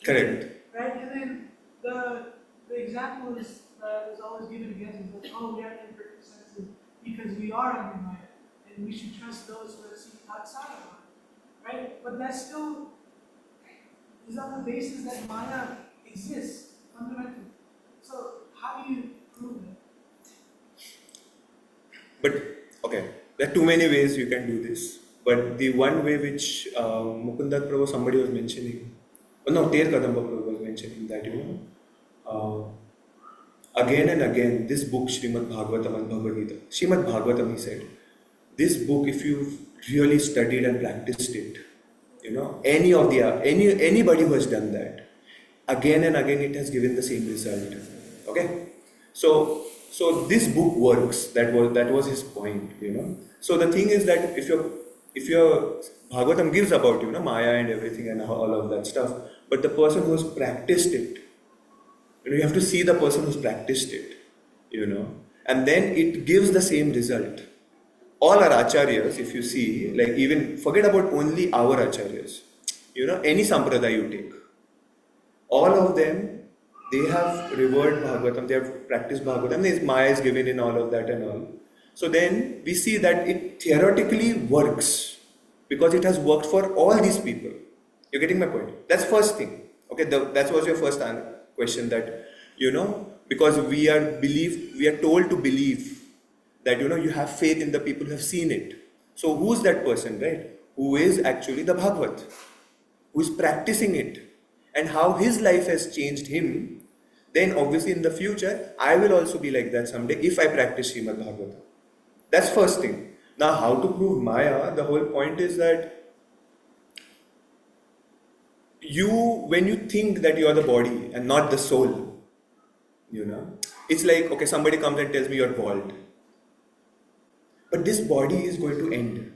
Correct. Right? And then the example is always given against is like, oh, we have imperfect senses because we are under Maya, and we should trust those who are seen outside of Maya. Right? But that still is on the basis that Maya exists fundamentally. So how do you prove it? But okay, there are too many ways you can do this. But the one way which Mukundat Prabhu, somebody was mentioning, oh no, Ter Kadamba Prabhu was mentioning that, again and again, this book, Srimad Bhagavatam and Bhagavad Gita, Srimad Bhagavatam, he said, this book, if you've really studied and practiced it, anybody who has done that, again and again, it has given the same result. Okay, so this book works. That was his point. So the thing is that if your Bhagavatam gives about Maya and everything and all of that stuff, but the person who has practiced it, you have to see the person who's practiced it, and then it gives the same result. All our acharyas, if you see, like even forget about only our acharyas, any sampradaya you take, all of them, they have revered Bhagavatam, they have practiced Bhagavatam, Maya is given in all of that and all. So then we see that it theoretically works because it has worked for all these people. You're getting my point? That's first thing. Okay, that was your first question that, because we are told to believe that, you have faith in the people who have seen it. So who's that person, right? Who is actually the Bhagavat, who is practicing it, and how his life has changed him. Then obviously in the future, I will also be like that someday if I practice Srimad Bhagavatam. That's first thing. Now how to prove Maya, the whole point is that when you think that you are the body and not the soul, it's like, okay, somebody comes and tells me you're bald. But this body is going to end.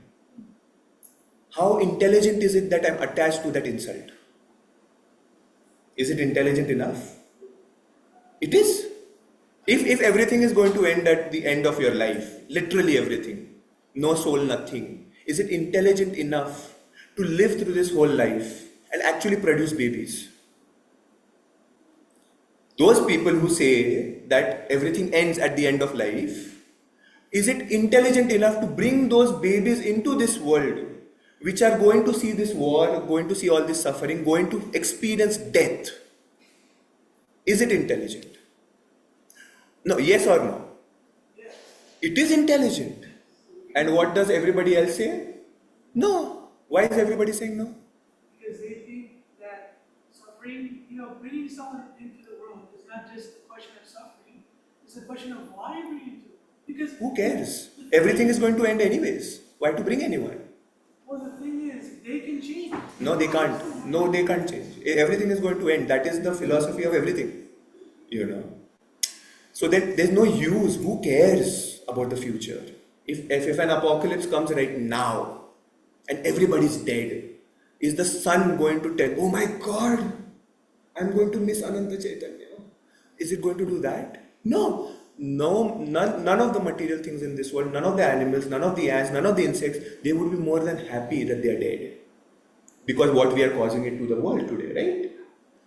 How intelligent is it that I'm attached to that insult? Is it intelligent enough? It is. If everything is going to end at the end of your life, literally everything, no soul, nothing, is it intelligent enough to live through this whole life and actually produce babies? Those people who say that everything ends at the end of life, is it intelligent enough to bring those babies into this world, which are going to see this war, going to see all this suffering, going to experience death? Is it intelligent? No, yes or no? Yes. It is intelligent. And what does everybody else say? No. Why is everybody saying no? Because they think that suffering, bringing someone into the world is not just a question of suffering, it's a question of why you bring into it. Because who cares? Everything is going to end anyways. Why to bring anyone? Well, the thing is, they can change. No, they can't. No, they can't change. Everything is going to end. That is the philosophy of everything. So then there's no use. Who cares about the future? If an apocalypse comes right now and everybody's dead, is the sun going to tell, oh my God, I'm going to miss Ananta Chaitanya? Is it going to do that? No. No, none of the material things in this world, none of the animals, none of the ants, none of the insects, they would be more than happy that they are dead. Because what we are causing it to the world today, right?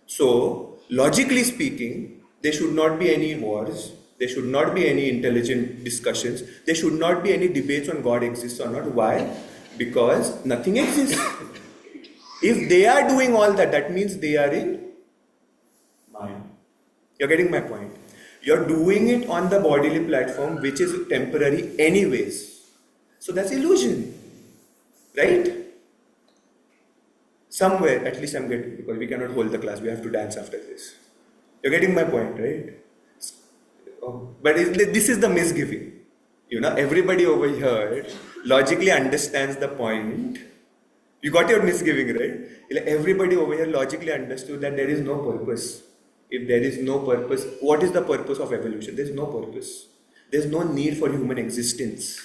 So, logically speaking, there should not be any wars, there should not be any intelligent discussions, there should not be any debates on God exists or not. Why? Because nothing exists. If they are doing all that, that means they are in Maya. You're getting my point? You're doing it on the bodily platform, which is temporary anyways. So that's illusion, right? Somewhere, at least I'm getting, because we cannot hold the class, we have to dance after this. You're getting my point, right? But this is the misgiving. Everybody over here logically understands the point. You got your misgiving, right? Everybody over here logically understood that there is no purpose. If there is no purpose, what is the purpose of evolution? There is no purpose. There is no need for human existence.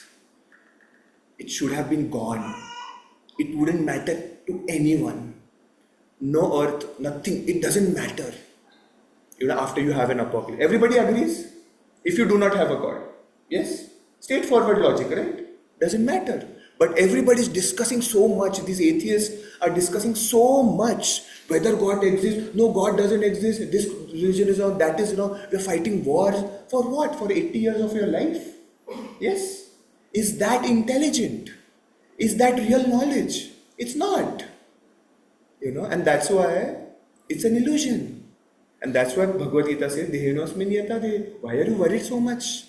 It should have been gone. It wouldn't matter to anyone. No earth, nothing. It doesn't matter. After you have an apocalypse. Everybody agrees? If you do not have a God. Yes? Straightforward logic, right? Doesn't matter. But everybody is discussing so much, these atheists are discussing so much whether God exists. No, God doesn't exist. This religion is wrong, that is wrong. We're fighting wars. For what? For 80 years of your life? Yes. Is that intelligent? Is that real knowledge? It's not. And that's why it's an illusion. And that's what Bhagavad Gita says, Dehenosmin yata de. Why are you worried so much?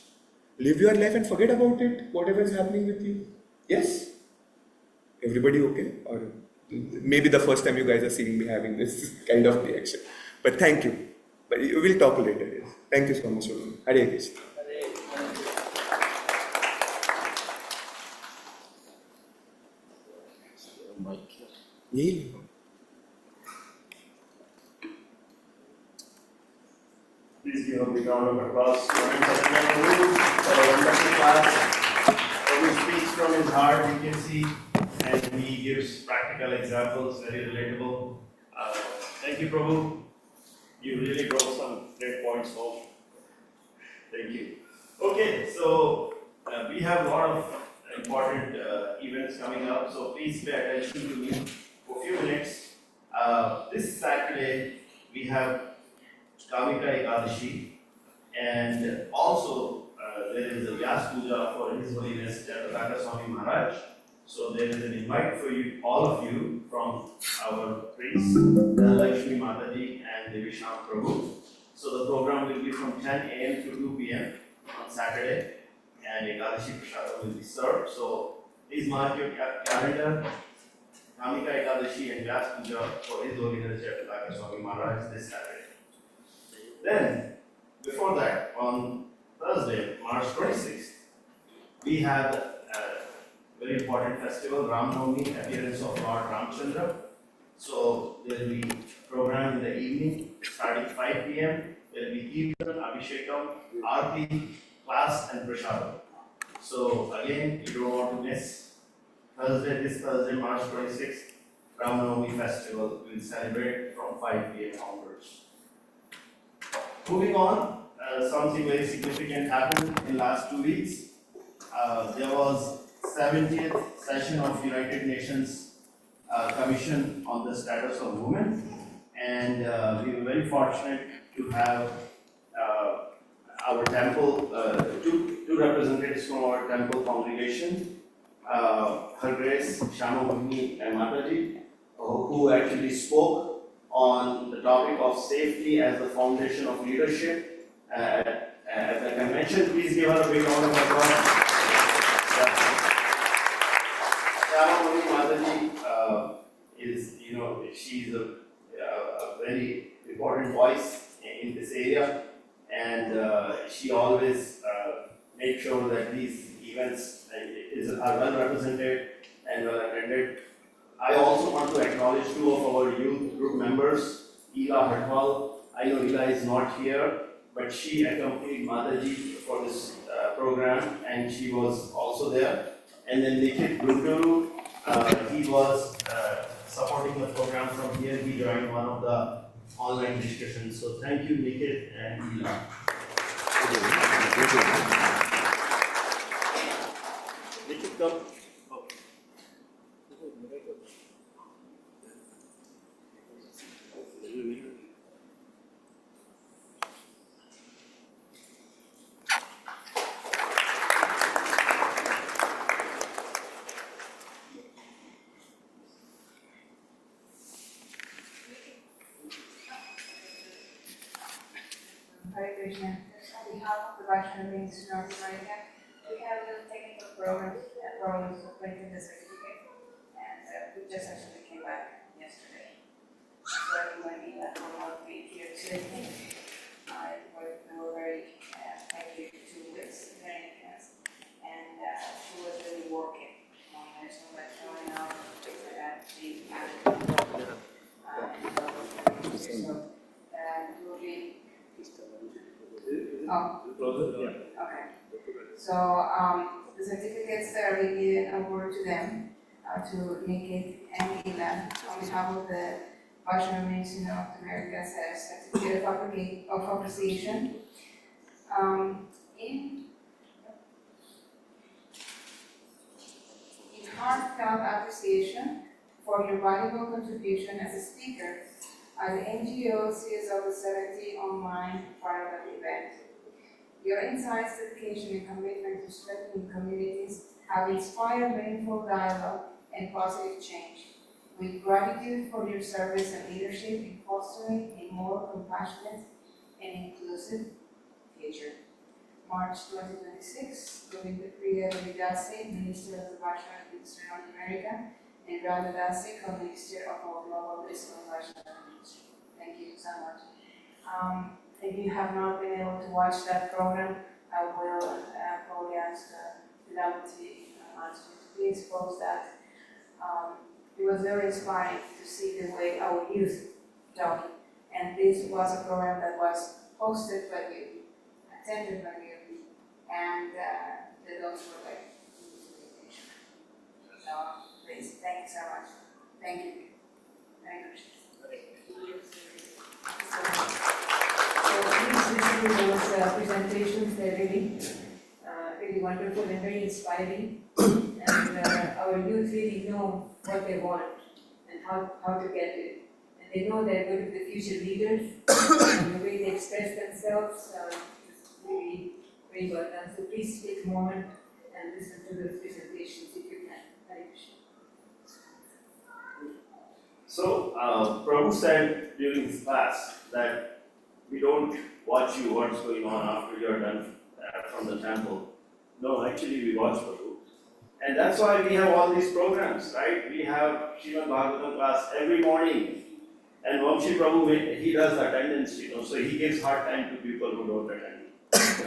Live your life and forget about it, whatever is happening with you. Yes? Everybody okay? Or maybe the first time you guys are seeing me having this kind of reaction. But thank you. But we'll talk later. Yes. Thank you so much. Hare Krishna. Yeah. Please give a big round of applause to Chaitanya Prabhu for a wonderful class. Prabhu speaks from his heart, you can see, and he gives practical examples, very relatable. Thank you, Prabhu. You really drove some great points home. Thank you. Okay, so we have a lot of important events coming up, so please pay attention to me for a few minutes. This Saturday, we have Kamika Ekadashi, and also there is a Vyas Puja for His Holiness Chaitanya Swami Maharaj. So there is an invite for you, all of you, from our priests, Lakshmi Mataji and Devi Sham Prabhu. So the program will be from 10 a.m. to 2 p.m. on Saturday, and Ekadashi Prasada will be served. So please mark your calendar. Kamika Ekadashi and Vyas Puja for His Holiness Chaitanya Swami Maharaj this Saturday. Then, before that, on Thursday, March 26th, we have a very important festival, Ram Navami, appearance of Lord Ramchandra. So there will be program in the evening, starting 5 p.m. There will be Kirtan, Abhishekam, Aarti, class, and Prashadam. So again, you don't want to miss this Thursday, March 26th, Ram Navami festival. We will celebrate from 5 p.m. onwards. Moving on, something very significant happened in last 2 weeks. There was 70th session of United Nations Commission on the Status of Women, and we were very fortunate to have our temple, two representatives from our temple congregation, Her Grace Shama Bhagini Mataji, who actually spoke on the topic of safety as the foundation of leadership at the convention. Please give her a big round of applause. Shama Mataji is, she's a very important voice in this area, and she always makes sure that these events are well represented and well attended. I also want to acknowledge 2 of our youth group members, Ila Hartwal. I know Ila is not here, but she accompanied Mataji for this program, and she was also there. And then Nikhil Gunduru, he was supporting the program from here. He joined one of the online discussions. So thank you, Nikhil and Ila. Nikhil, come. Hare Krishna. On behalf of the Vaishnava Wings in North America, we have a technical problems for printing the certificate, and we just actually came back yesterday. So everyone in that will not be here today. We were very happy to this very intense, and she was really working. There's no much going on, things like that. She will be. Oh, okay. So the certificates are being given over to them, to Nikit and Ila, on behalf of the Vaishnava Wings in North America, as certificate of appreciation. In heartfelt appreciation for your valuable contribution as a speaker at the NGO CSO 70 online parallel event. Your insights, dedication, and commitment to strengthening communities have inspired meaningful dialogue and positive change. With gratitude for your service and leadership in fostering a more compassionate and inclusive future. March 2026, Govinda Priya Ravidasi, Minister of the Vaishnava Ministry of America, and Radha Dasi, Co-Minister of our Global ISKCON Vaishnava Ministry. Thank you so much. If you have not been able to watch that program, I will probably ask Fidelity to please post that. It was very inspiring to see the way our youth talking, and this was a program that was hosted by you, attended by you, and the dogs were like, so please, thank you so much. Thank you. Very much. So please listen to those presentations. They're really wonderful and very inspiring. And our youth really know what they want and how to get it. And they know they're going to be the future leaders. And the way they express themselves is really very well done. So please take a moment and listen to those presentations if you can. Hare Krishna. So, Prabhu said during his class that we don't watch you what's going on after you're done from the temple. No, actually we watch Prabhu. And that's why we have all these programs, right? We have Srimad Bhagavatam class every morning. And Vamshi Prabhu, he does attendance, so he gives hard time to people who don't attend.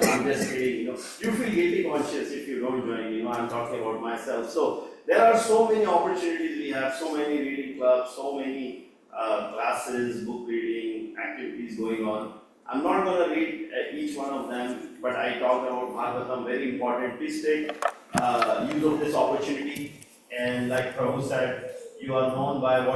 I'm just kidding, you feel guilty conscious if you don't join, I'm talking about myself. So there are so many opportunities we have, so many reading clubs, so many classes, book reading, activities going on. I'm not going to read each one of them, but I talked about Bhagavatam, very important. Please take use of this opportunity. And like Prabhu said, you are known by what